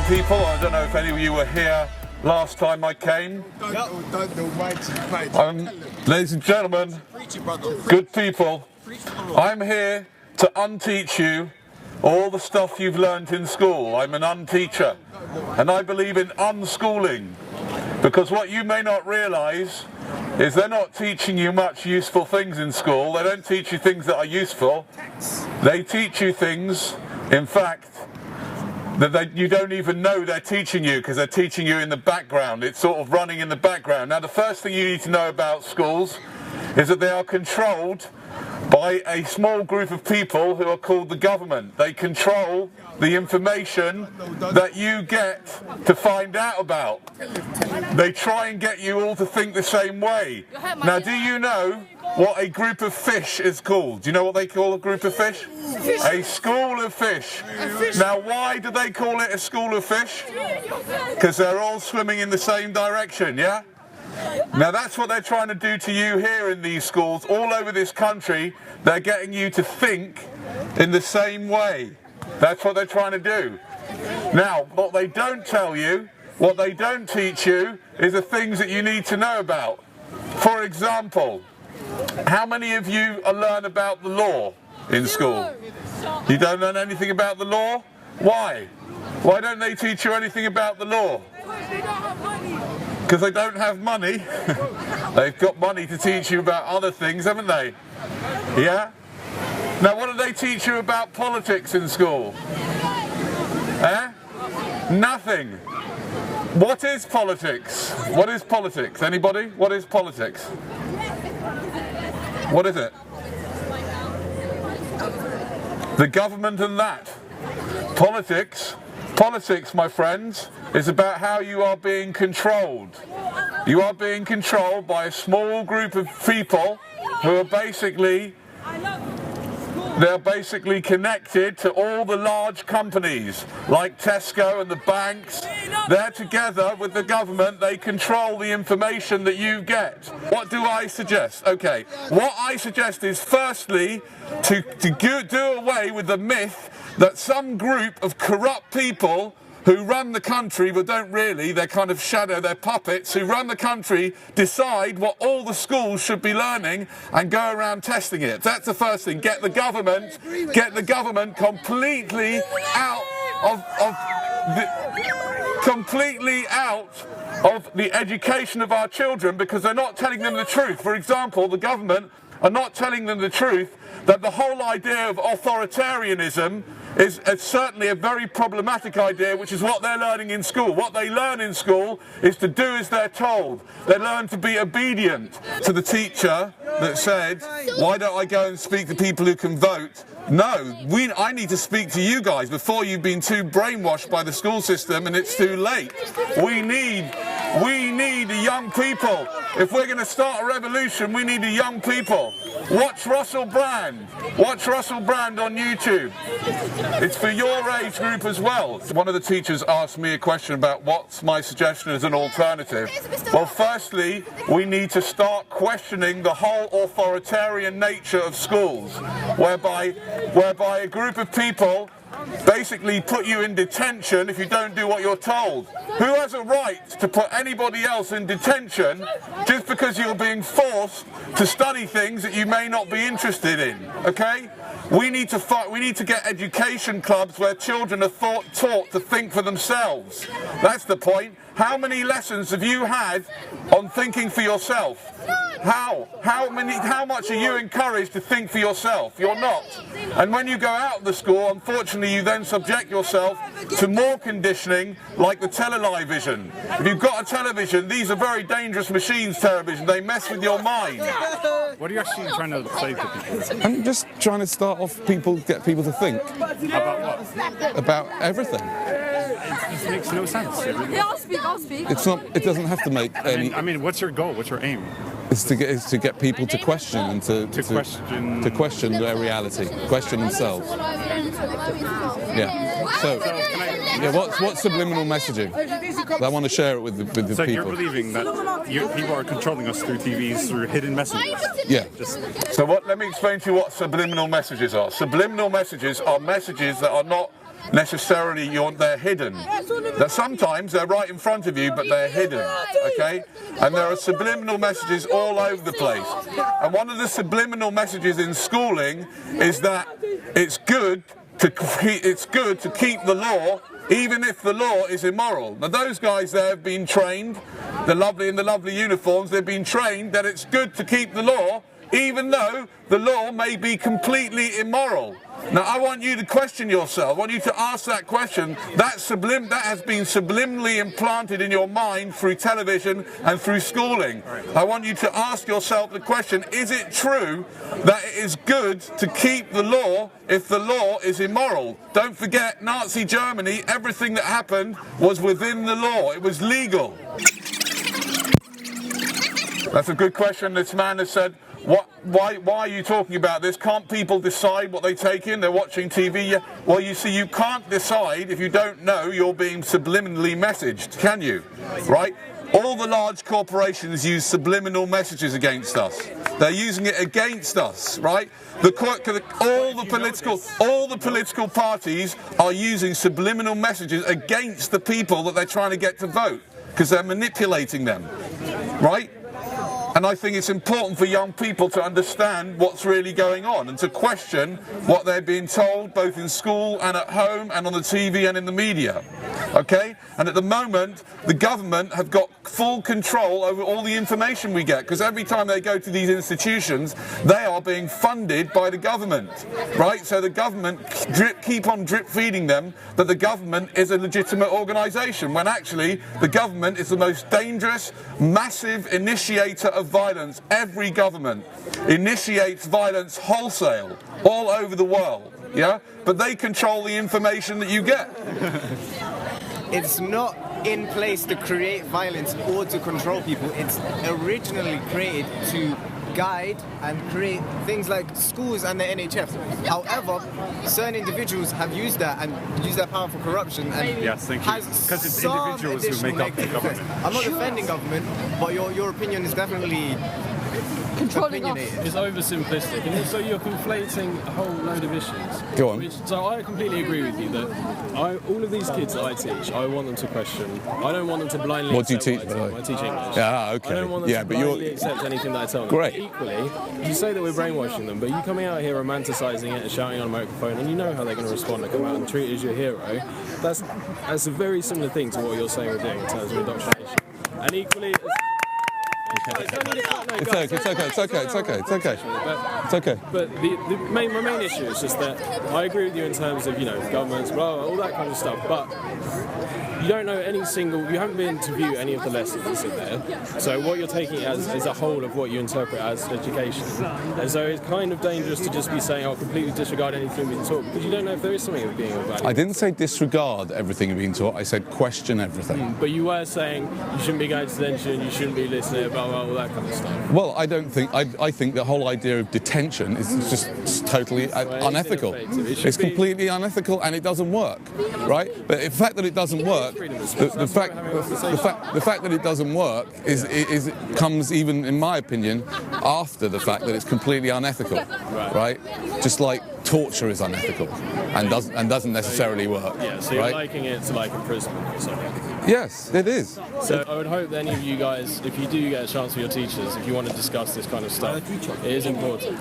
people. I don't know if any of you were here last time I came. Ladies and gentlemen, good people, I'm here to unteach you all the stuff you've learnt in school. I'm an unteacher, and I believe in unschooling, because what you may not realise is they're not teaching you much useful things in school. They don't teach you things that are useful. They teach you things, in fact, that you don't even know they're teaching you, because they're teaching you in the background. It's sort of running in the background. Now, the first thing you need to know about schools is that they are controlled by a small group of people who are called the government. They control the information that you get to find out about. They try and get you all to think the same way. Now, do you know what a group of fish is called? Do you know what they call a group of fish? A school of fish. Now, why do they call it a school of fish? Because they're all swimming in the same direction, yeah? Now, that's what they're trying to do to you here in these schools all over this country. They're getting you to think in the same way. That's what they're trying to do. Now, what they don't tell you, what they don't teach you, is the things that you need to know about. For example, how many of you learn about the law in school? You don't learn anything about the law? Why? Why don't they teach you anything about the law? Because they don't have money. They've got money to teach you about other things, haven't they? Yeah? Now, what do they teach you about politics in school? Eh? Nothing. What is politics? What is politics? Anybody? What is politics? What is it? The government and that. Politics, my friends, is about how you are being controlled. You are being controlled by a small group of people who are basically connected to all the large companies like Tesco and the banks. They're together with the government. They control the information that you get. What do I suggest? Okay, what I suggest is firstly to do away with the myth that some group of corrupt people who run the country, but don't really, they're kind of shadow, they're puppets, who run the country, decide what all the schools should be learning and go around testing it. That's the first thing. Get the government completely out of the education of our children, because they're not telling them the truth. For example, the government are not telling them the truth that the whole idea of authoritarianism is certainly a very problematic idea, which is what they're learning in school. What they learn in school is to do as they're told. They learn to be obedient to the teacher that said, why don't I go and speak to people who can vote? No, I need to speak to you guys before you've been too brainwashed by the school system and it's too late. We need the young people. If we're going to start a revolution, we need the young people. Watch Russell Brand. Watch Russell Brand on YouTube. It's for your age group as well. One of the teachers asked me a question about what's my suggestion as an alternative. Well, firstly, we need to start questioning the whole authoritarian nature of schools, whereby a group of people basically put you in detention if you don't do what you're told. Who has a right to put anybody else in detention just because you're being forced to study things that you may not be interested in? Okay? We need to get education clubs where children are taught to think for themselves. That's the point. How many lessons have you had on thinking for yourself? How much are you encouraged to think for yourself? You're not. And when you go out of the school, unfortunately, you then subject yourself to more conditioning, like the television. If you've got a television, these are very dangerous machines, television. They mess with your mind. What are you actually trying to say to people? I'm just trying to start off get people to think. About what? About everything. It just makes no sense. Yeah, I'll speak. It's not. It doesn't have to make any. I mean, what's your goal? What's your aim? It's to get people to question and to question their reality, question themselves. Yeah. So, what's subliminal messaging? I want to share it with the people. So you're believing that people are controlling us through TVs, through hidden messages? Yeah. Let me explain to you what subliminal messages are. Subliminal messages are messages that are not necessarily they're hidden. That sometimes they're right in front of you, but they're hidden, okay? And there are subliminal messages all over the place. And one of the subliminal messages in schooling is that it's good to keep the law, even if the law is immoral. Now those guys there have been trained, in the lovely uniforms, they've been trained that it's good to keep the law, even though the law may be completely immoral. Now I want you to question yourself, I want you to ask that question. That has been subliminally implanted in your mind through television and through schooling. I want you to ask yourself the question, is it true that it is good to keep the law if the law is immoral? Don't forget, Nazi Germany, everything that happened was within the law, it was legal. That's a good question. This man has said, why are you talking about this? Can't people decide what they take in? They're watching TV. Yeah. Well, you see, you can't decide if you don't know you're being subliminally messaged, can you? Right? All the large corporations use subliminal messages against us. They're using it against us, right? All the political parties are using subliminal messages against the people that they're trying to get to vote, because they're manipulating them, right? And I think it's important for young people to understand what's really going on and to question what they're being told both in school and at home and on the TV and in the media. Okay? And at the moment, the government have got full control over all the information we get, because every time they go to these institutions, they are being funded by the government, right? So the government keep on drip feeding them that the government is a legitimate organisation, when actually the government is the most dangerous, massive initiator of violence. Every government initiates violence wholesale all over the world, yeah? But they control the information that you get. It's not in place to create violence or to control people. It's originally created to guide and create things like schools and the NHS. However, certain individuals have used that and used that power for corruption. And yes, thank you. Because it's individuals who make up the government. I'm not defending government, but your opinion is definitely controlling us. It's oversimplistic, and also you're conflating a whole load of issues. Go on. So I completely agree with you that all of these kids that I teach, I want them to question. I don't want them to blindly What do you accept teach? what I tell them. I teach English. Yeah, okay. I don't want them to blindly accept anything that I tell them. Great. Equally, you say that we're brainwashing them, but you coming out here romanticising it and shouting on a microphone, and you know how they're going to respond. They come out and treat you as your hero. That's a very similar thing to what you're saying we're doing in terms of indoctrination. And equally... It's okay. But my main issue is just that I agree with you in terms of, governments, blah, all that kind of stuff, but you don't know you haven't been to view any of the lessons in there, so what you're taking as is a whole of what you interpret as education, and so it's kind of dangerous to just be saying, I'll completely disregard anything being taught, because you don't know if there is something of being of value. I didn't say disregard everything being taught, I said question everything. But you were saying you shouldn't be going to detention, you shouldn't be listening, blah, blah, all that kind of stuff. Well, I think the whole idea of detention is just totally unethical. It's completely unethical, and it doesn't work, right? But the fact that it doesn't work, the fact that it doesn't work comes, even in my opinion, after the fact that it's completely unethical, right? Just like torture is unethical and doesn't necessarily work. Yeah, so you're right? liking it to like imprisonment or something. Yes, it is. So I would hope that any of you guys, if you do get a chance with your teachers, if you want to discuss this kind of stuff, it is important.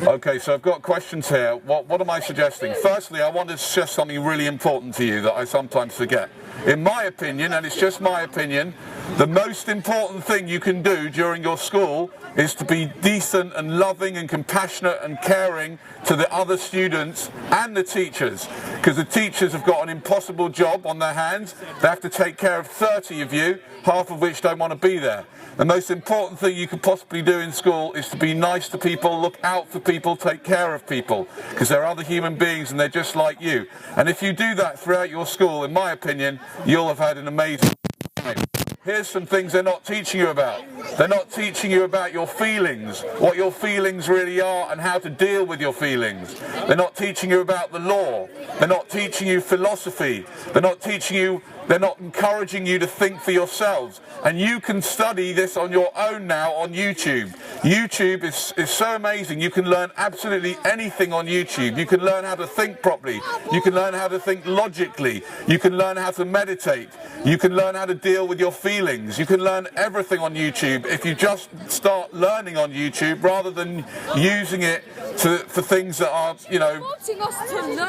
Okay, so I've got questions here. What am I suggesting? Firstly, I want to suggest something really important to you that I sometimes forget. In my opinion, and it's just my opinion, the most important thing you can do during your school is to be decent and loving and compassionate and caring to the other students and the teachers, because the teachers have got an impossible job on their hands. They have to take care of 30 of you, half of which don't want to be there. The most important thing you could possibly do in school is to be nice to people, look out for people, take care of people, because they're other human beings and they're just like you. And if you do that throughout your school, in my opinion, you'll have had an amazing time. Here's some things they're not teaching you about. They're not teaching you about your feelings, what your feelings really are and how to deal with your feelings. They're not teaching you about the law. They're not teaching you philosophy. They're not teaching you They're not encouraging you to think for yourselves. And you can study this on your own now on YouTube. YouTube is so amazing. You can learn absolutely anything on YouTube. You can learn how to think properly. You can learn how to think logically. You can learn how to meditate. You can learn how to deal with your feelings. You can learn everything on YouTube if you just start learning on YouTube rather than using it for things that are, you know...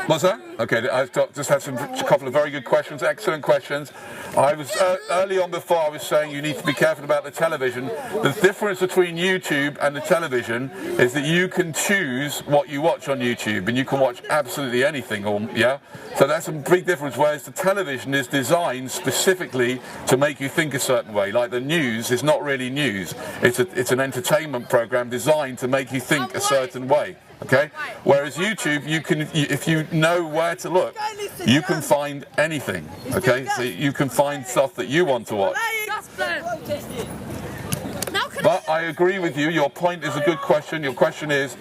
What's that? Okay, I've just had a couple of very good questions, excellent questions. I was early on before I was saying you need to be careful about the television. The difference between YouTube and the television is that you can choose what you watch on YouTube, and you can watch absolutely anything. So that's a big difference. Whereas the television is designed specifically to make you think a certain way. Like the news is not really news. It's an entertainment program designed to make you think a certain way. Okay, whereas YouTube, if you know where to look, you can find anything. Okay, so you can find stuff that you want to watch. But I agree with you. Your point is a good question. Your question is,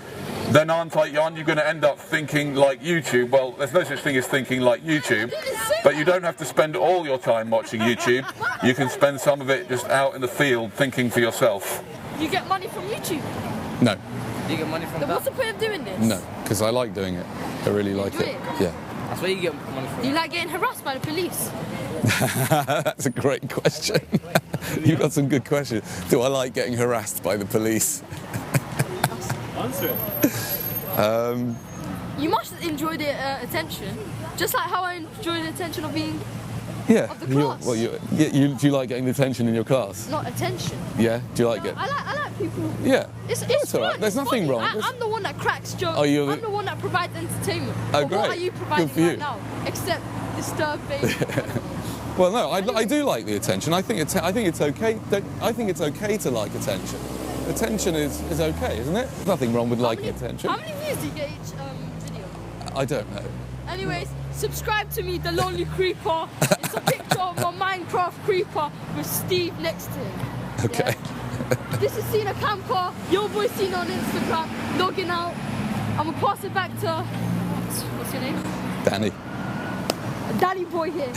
then aren't you going to end up thinking like YouTube? Well, there's no such thing as thinking like YouTube, but you don't have to spend all your time watching YouTube. You can spend some of it just out in the field thinking for yourself. You get money from YouTube? No. Do you get money from that? What's the point of doing this? No, because I like doing it. I really like it. Yeah. That's where you get money from. Do you like getting harassed by the police? That's a great question. You've got some good questions. Do I like getting harassed by the police? Answer it. You must enjoy the attention, just like how I enjoy the attention of being of the class. Do you like getting the attention in your class? Not attention. Yeah? Do you like it? I like people. Yeah. It's all right. There's nothing wrong. I'm the one that cracks jokes. I'm the one that provides entertainment. Oh, but great. What are you providing Good for you. right now? Except disturbing. Well, no, I do like the attention. I think it's okay. I think it's okay to like attention. Attention is okay, isn't it? There's nothing wrong with liking attention. How many views do you get each video? I don't know. Anyways, subscribe to me, The Lonely Creeper. It's a picture of my Minecraft creeper with Steve next to him. Okay. Yeah. This is Cena Camper. Your boy Cena on Instagram. Logging out. I'm gonna pass it back to what's your name? Danny. Danny boy here.